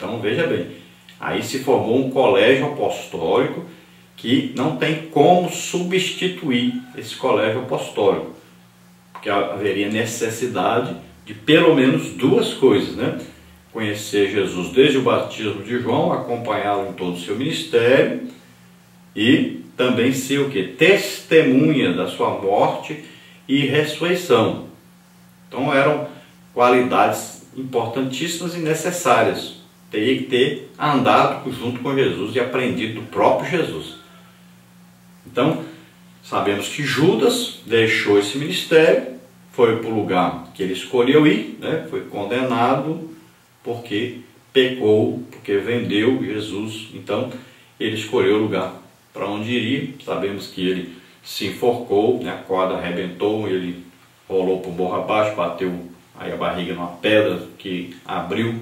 Então veja bem, aí se formou um colégio apostólico que não tem como substituir esse colégio apostólico, porque haveria necessidade de pelo menos duas coisas, né? Conhecer Jesus desde o batismo de João, acompanhá-lo em todo o seu ministério e também ser o quê? Testemunha da sua morte e ressurreição. Então eram qualidades importantíssimas e necessárias. Teria que ter andado junto com Jesus e aprendido do próprio Jesus. Então, sabemos que Judas deixou esse ministério, foi para o lugar que ele escolheu ir, né? Foi condenado porque pecou, porque vendeu Jesus. Então, ele escolheu o lugar para onde iria. Sabemos que ele se enforcou, né? A corda arrebentou, ele rolou por morro abaixo, bateu aí a barriga numa pedra que abriu,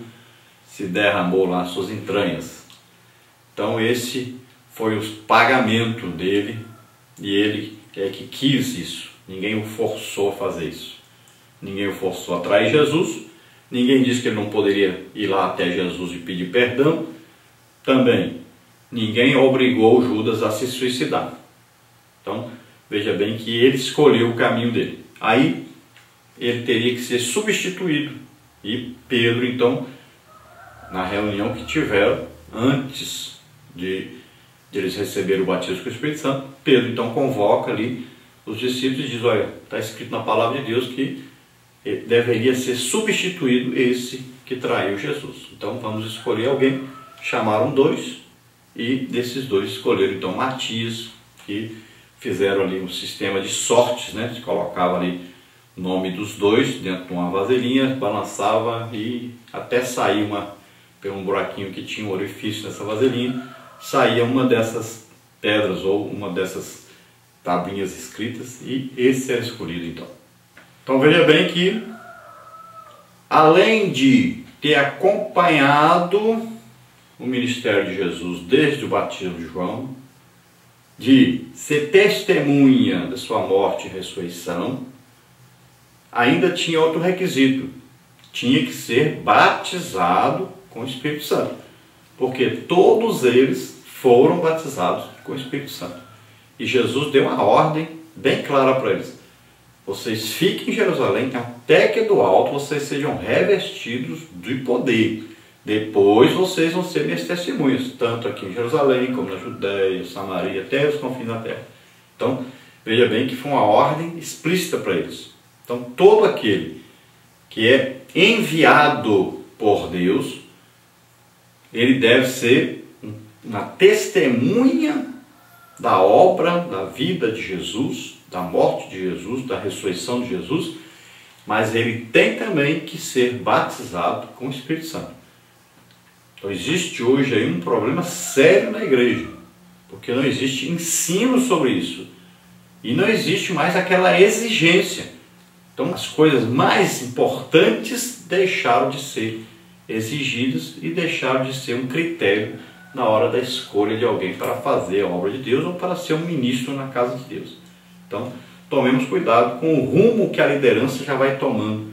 se derramou lá as suas entranhas. Então esse foi o pagamento dele e ele é que quis isso. Ninguém o forçou a fazer isso. Ninguém o forçou a trair Jesus. Ninguém disse que ele não poderia ir lá até Jesus e pedir perdão. Também ninguém obrigou Judas a se suicidar. Então veja bem que ele escolheu o caminho dele. Aí ele teria que ser substituído. E Pedro, então, na reunião que tiveram antes de eles receberem o batismo com o Espírito Santo, Pedro então convoca ali os discípulos e diz: olha, está escrito na palavra de Deus que deveria ser substituído esse que traiu Jesus. Então vamos escolher alguém. Chamaram dois e desses dois escolheram então Matias, que fizeram ali um sistema de sortes, né? Se colocava ali o nome dos dois dentro de uma vasilhinha, balançava e até sair pelo um buraquinho que tinha um orifício nessa vasilhinha, saía uma dessas pedras ou uma dessas tabinhas escritas e esse era escolhido então. Então veja bem que além de ter acompanhado o ministério de Jesus desde o batismo de João, de ser testemunha da sua morte e ressurreição, ainda tinha outro requisito: tinha que ser batizado com o Espírito Santo, porque todos eles foram batizados com o Espírito Santo. E Jesus deu uma ordem bem clara para eles: vocês fiquem em Jerusalém até que do alto vocês sejam revestidos de poder. Depois vocês vão ser minhas testemunhas, tanto aqui em Jerusalém, como na Judéia, Samaria, até os confins da terra. Então, veja bem que foi uma ordem explícita para eles. Então, todo aquele que é enviado por Deus, ele deve ser uma testemunha da obra, da vida de Jesus, da morte de Jesus, da ressurreição de Jesus, mas ele tem também que ser batizado com o Espírito Santo. Então existe hoje aí um problema sério na igreja, porque não existe ensino sobre isso e não existe mais aquela exigência. Então as coisas mais importantes deixaram de ser exigidas e deixaram de ser um critério na hora da escolha de alguém para fazer a obra de Deus ou para ser um ministro na casa de Deus. Então tomemos cuidado com o rumo que a liderança já vai tomando,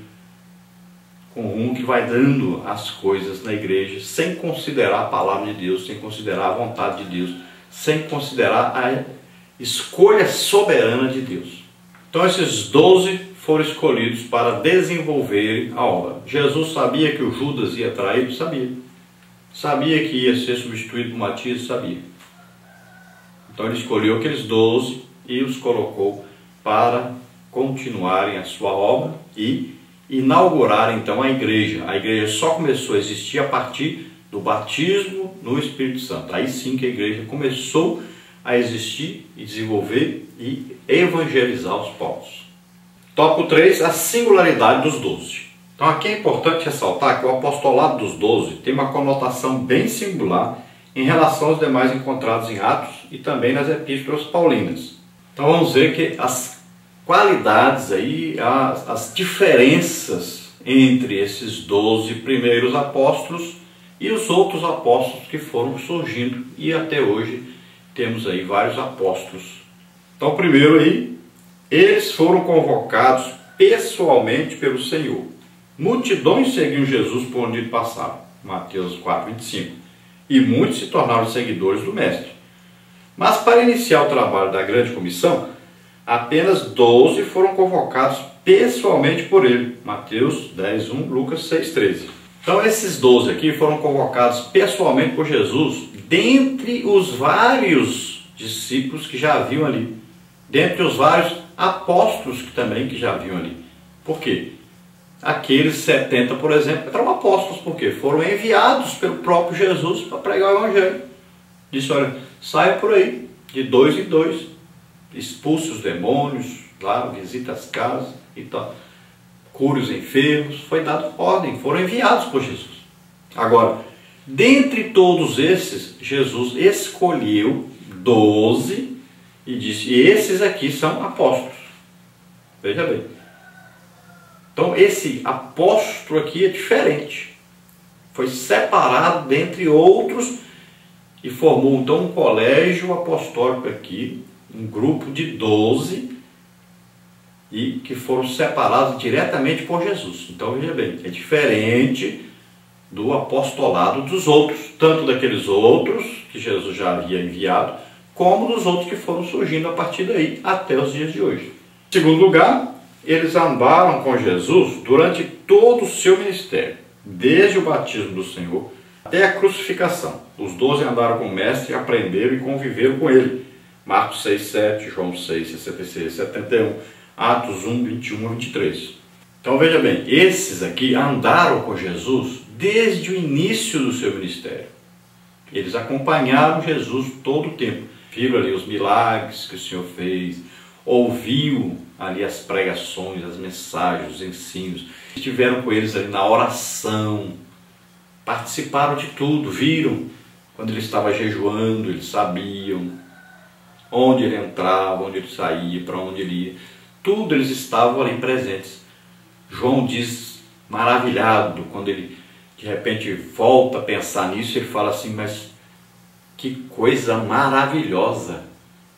com o rumo que vai dando as coisas na igreja, sem considerar a palavra de Deus, sem considerar a vontade de Deus, sem considerar a escolha soberana de Deus. Então esses 12 foram escolhidos para desenvolverem a obra. Jesus sabia que o Judas ia trair? Sabia. Sabia que ia ser substituído por Matias? Sabia. Então ele escolheu aqueles 12 e os colocou para continuarem a sua obra e inaugurar então a igreja. A igreja só começou a existir a partir do batismo no Espírito Santo. Aí sim que a igreja começou a existir e desenvolver e evangelizar os povos. Tópico 3, a singularidade dos 12. Então aqui é importante ressaltar que o apostolado dos 12 tem uma conotação bem singular em relação aos demais encontrados em Atos e também nas epístolas paulinas. Então vamos ver que as qualidades aí, as diferenças entre esses 12 primeiros apóstolos e os outros apóstolos que foram surgindo, e até hoje temos aí vários apóstolos. Então primeiro aí, eles foram convocados pessoalmente pelo Senhor. Multidões seguiam Jesus por onde ele passava. Mateus 4:25. E muitos se tornaram seguidores do Mestre. Mas para iniciar o trabalho da grande comissão, apenas 12 foram convocados pessoalmente por ele. Mateus 10:1, Lucas 6:13. Então esses 12 aqui foram convocados pessoalmente por Jesus, dentre os vários discípulos que já haviam ali, dentre os vários apóstolos que já haviam ali. Por quê? Aqueles 70, por exemplo, eram apóstolos, porque foram enviados pelo próprio Jesus para pregar o Evangelho. Disse, olha, saia por aí, de 2 em 2, expulse os demônios, lá, visita as casas e tal, cure os enfermos, foi dado ordem, foram enviados por Jesus. Agora, dentre todos esses, Jesus escolheu 12 e disse, esses aqui são apóstolos. Veja bem. Então esse apóstolo aqui é diferente. Foi separado dentre outros e formou então um colégio apostólico aqui, um grupo de 12 e que foram separados diretamente por Jesus. Então veja bem, é diferente do apostolado dos outros, tanto daqueles outros que Jesus já havia enviado, como dos outros que foram surgindo a partir daí até os dias de hoje. Em segundo lugar, eles andaram com Jesus durante todo o seu ministério, desde o batismo do Senhor até a crucificação. Os 12 andaram com o Mestre, aprenderam e conviveram com ele. Marcos 6:7, João 6:66, 71, Atos 1:21 a 23. Então veja bem, esses aqui andaram com Jesus desde o início do seu ministério. Eles acompanharam Jesus todo o tempo. Viram ali os milagres que o Senhor fez, ouviu ali as pregações, as mensagens, os ensinos, estiveram com eles ali na oração, participaram de tudo, viram quando ele estava jejuando, eles sabiam onde ele entrava, onde ele saía, para onde ele ia, tudo eles estavam ali presentes. João diz, maravilhado, quando ele de repente volta a pensar nisso, ele fala assim, mas que coisa maravilhosa,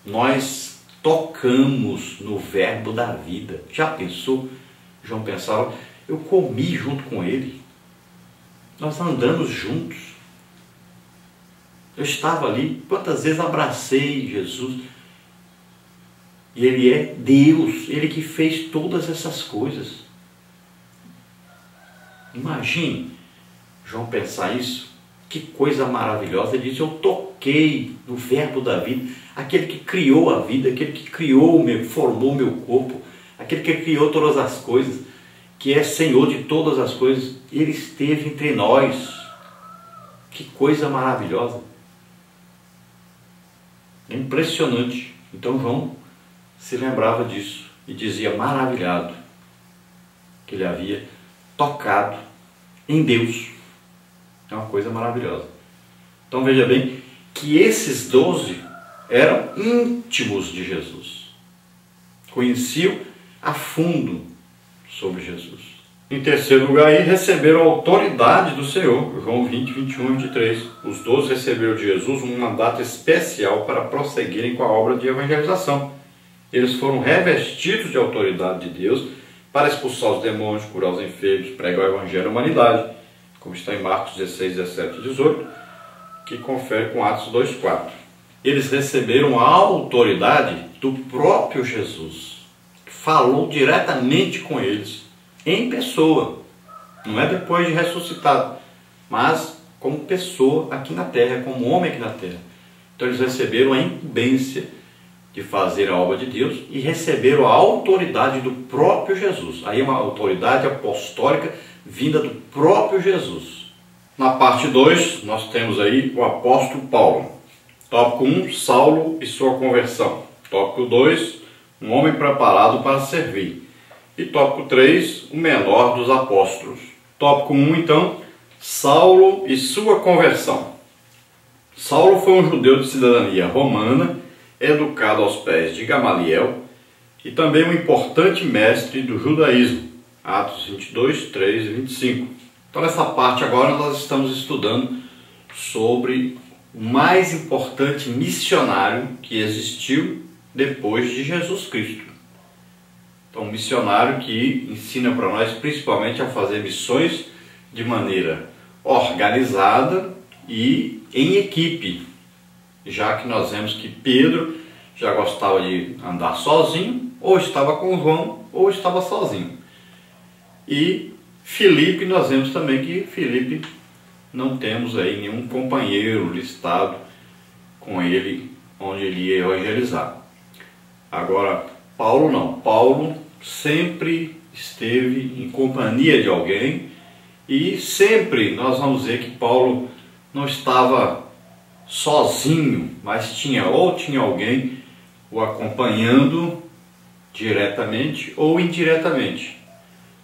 nós tocamos no verbo da vida. Já pensou? João pensava, eu comi junto com ele, nós andamos juntos, eu estava ali, quantas vezes abracei Jesus, e ele é Deus, ele que fez todas essas coisas. Imagine João pensar isso, que coisa maravilhosa. Ele diz, eu toquei no verbo da vida, aquele que criou a vida, aquele que criou, formou o meu corpo, aquele que criou todas as coisas, que é Senhor de todas as coisas, ele esteve entre nós. Que coisa maravilhosa. É impressionante. Então João se lembrava disso e dizia maravilhado que ele havia tocado em Deus. É uma coisa maravilhosa. Então veja bem que esses 12 eram íntimos de Jesus. Conheciam a fundo sobre Jesus. Em terceiro lugar, aí, receberam a autoridade do Senhor. João 20, 21 e 23. Os 12 receberam de Jesus um mandato especial para prosseguirem com a obra de evangelização. Eles foram revestidos de autoridade de Deus para expulsar os demônios, curar os enfermos, pregar o evangelho à humanidade, como está em Marcos 16, 17 e 18, que confere com Atos 2, 4. Eles receberam a autoridade do próprio Jesus, que falou diretamente com eles, em pessoa, não é depois de ressuscitado, mas como pessoa aqui na terra, como homem aqui na terra. Então eles receberam a incumbência de fazer a obra de Deus e receberam a autoridade do próprio Jesus. Aí é uma autoridade apostólica vinda do próprio Jesus. Na parte 2, nós temos aí o apóstolo Paulo. Tópico 1, Saulo e sua conversão. Tópico 2, um homem preparado para servir. E tópico 3, o menor dos apóstolos. Tópico 1, então, Saulo e sua conversão. Saulo foi um judeu de cidadania romana, educado aos pés de Gamaliel, e também um importante mestre do judaísmo. Atos 22, 3 e 25. Então nessa parte agora nós estamos estudando sobre o mais importante missionário que existiu depois de Jesus Cristo. Então um missionário que ensina para nós principalmente a fazer missões de maneira organizada e em equipe, já que nós vemos que Pedro já gostava de andar sozinho, ou estava com João, ou estava sozinho. E Filipe, nós vemos também que Filipe não temos aí nenhum companheiro listado com ele, onde ele ia evangelizar. Agora, Paulo não. Paulo sempre esteve em companhia de alguém, e sempre nós vamos ver que Paulo não estava sozinho, mas tinha alguém o acompanhando diretamente ou indiretamente.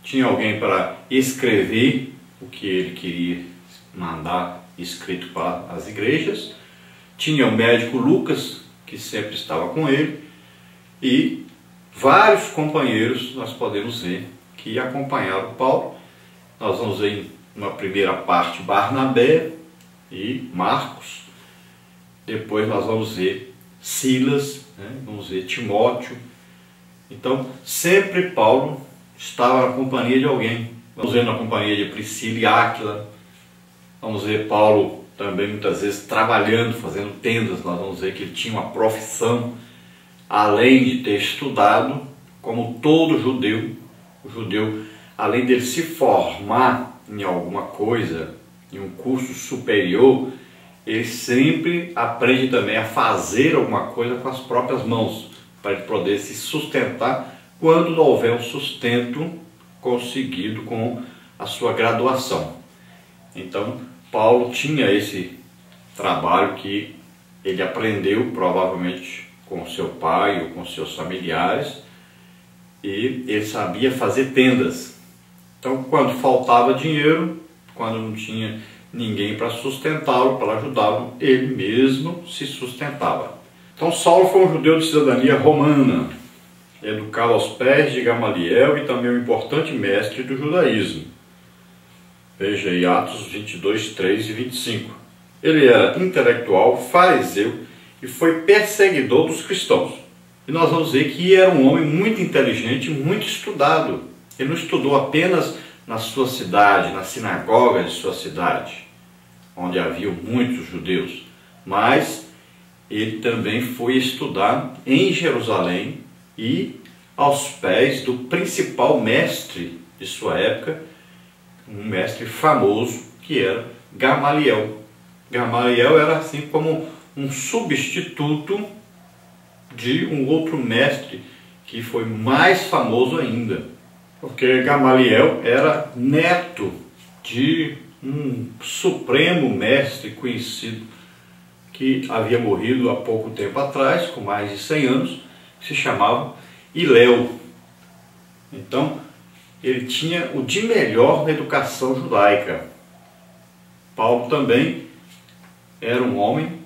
Tinha alguém para escrever o que ele queria mandar escrito para as igrejas, tinha o médico Lucas, que sempre estava com ele, e vários companheiros nós podemos ver que acompanharam Paulo. Nós vamos ver na primeira parte Barnabé e Marcos, depois nós vamos ver Silas, vamos ver Timóteo. Então sempre Paulo estava na companhia de alguém. Vamos ver na companhia de Priscila e Áquila. Vamos ver Paulo também muitas vezes trabalhando, fazendo tendas. Nós vamos ver que ele tinha uma profissão, além de ter estudado, como todo judeu. O judeu, além dele se formar em alguma coisa, em um curso superior, ele sempre aprende também a fazer alguma coisa com as próprias mãos, para ele poder se sustentar quando não houver um sustento conseguido com a sua graduação. Então, Paulo tinha esse trabalho que ele aprendeu provavelmente com seu pai ou com seus familiares, e ele sabia fazer tendas. Então, quando faltava dinheiro, quando não tinha ninguém para sustentá-lo, para ajudá-lo, ele mesmo se sustentava. Então, Saulo foi um judeu de cidadania romana, educado aos pés de Gamaliel e também um importante mestre do judaísmo. Veja aí Atos 22, 3 e 25. Ele era intelectual, fariseu e foi perseguidor dos cristãos. E nós vamos ver que era um homem muito inteligente, muito estudado. Ele não estudou apenas na sua cidade, na sinagoga de sua cidade, onde havia muitos judeus, mas ele também foi estudar em Jerusalém e aos pés do principal mestre de sua época, um mestre famoso que era Gamaliel. Gamaliel era assim como um substituto de um outro mestre que foi mais famoso ainda, porque Gamaliel era neto de um supremo mestre conhecido que havia morrido há pouco tempo atrás, com mais de 100 anos, que se chamava Hilel. Então, ele tinha o de melhor na educação judaica. Paulo também era um homem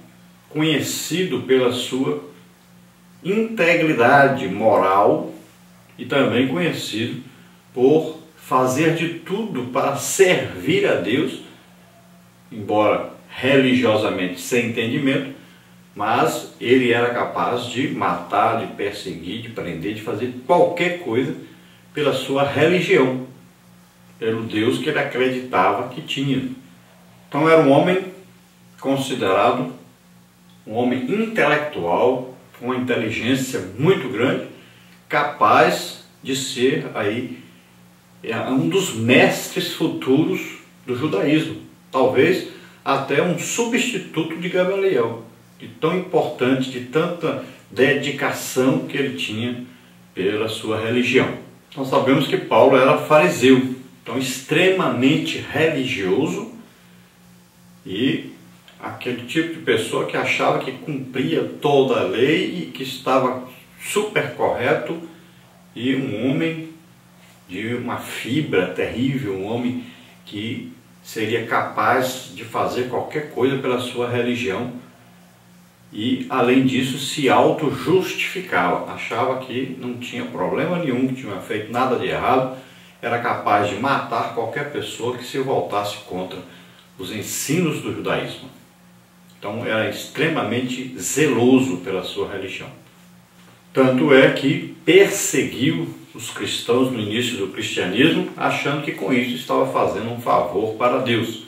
conhecido pela sua integridade moral e também conhecido por fazer de tudo para servir a Deus, embora religiosamente sem entendimento, mas ele era capaz de matar, de perseguir, de prender, de fazer qualquer coisa pela sua religião, pelo Deus que ele acreditava que tinha. Então era um homem considerado um homem intelectual, com uma inteligência muito grande, capaz de ser aí um dos mestres futuros do judaísmo, talvez até um substituto de Gamaliel, de tão importante, de tanta dedicação que ele tinha pela sua religião. Nós sabemos que Paulo era fariseu, então extremamente religioso, e aquele tipo de pessoa que achava que cumpria toda a lei e que estava super correto, e um homem de uma fibra terrível, um homem que seria capaz de fazer qualquer coisa pela sua religião e, além disso, se auto-justificava, achava que não tinha problema nenhum, que tinha feito nada de errado, era capaz de matar qualquer pessoa que se voltasse contra os ensinos do judaísmo. Então era extremamente zeloso pela sua religião. Tanto é que perseguiu os cristãos no início do cristianismo, achando que com isso estava fazendo um favor para Deus.